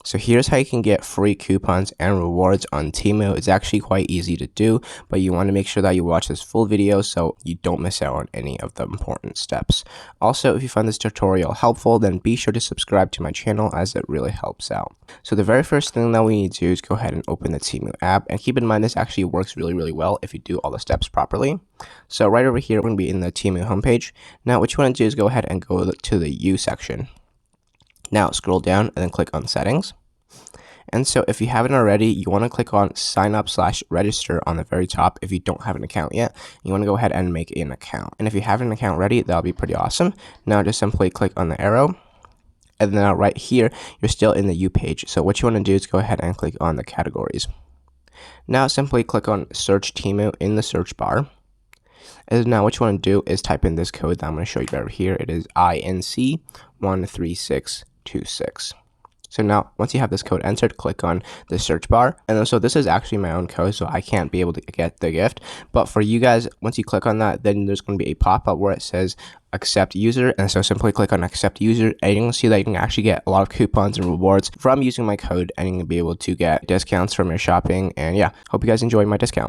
So here's how you can get free coupons and rewards on Temu. It's actually quite easy to do, but you want to make sure that you watch this full video so you don't miss out on any of the important steps. Also, if you find this tutorial helpful, then be sure to subscribe to my channel as it really helps out. So the very first thing that we need to do is go ahead and open the Temu app, and keep in mind this actually works really well if you do all the steps properly. So right over here, we're going to be in the Temu homepage. Now what you want to do is go ahead and go to the U section. Now scroll down and then click on settings. And so if you haven't already, you want to click on sign up/register on the very top. If you don't have an account yet, you want to go ahead and make an account. And if you have an account ready, that'll be pretty awesome. Now just simply click on the arrow. And then right here, you're still in the U page. So what you want to do is go ahead and click on the categories. Now simply click on search Temu in the search bar. And now what you want to do is type in this code that I'm going to show you over here. It is INC13626. So now once you have this code entered, click on the search bar. And so this is actually my own code, so I can't be able to get the gift. But for you guys, once you click on that, then there's going to be a pop-up where it says accept user. And so simply click on accept user, and you're going to see that you can actually get a lot of coupons and rewards from using my code, and you're going to be able to get discounts from your shopping. And yeah, hope you guys enjoy my discount.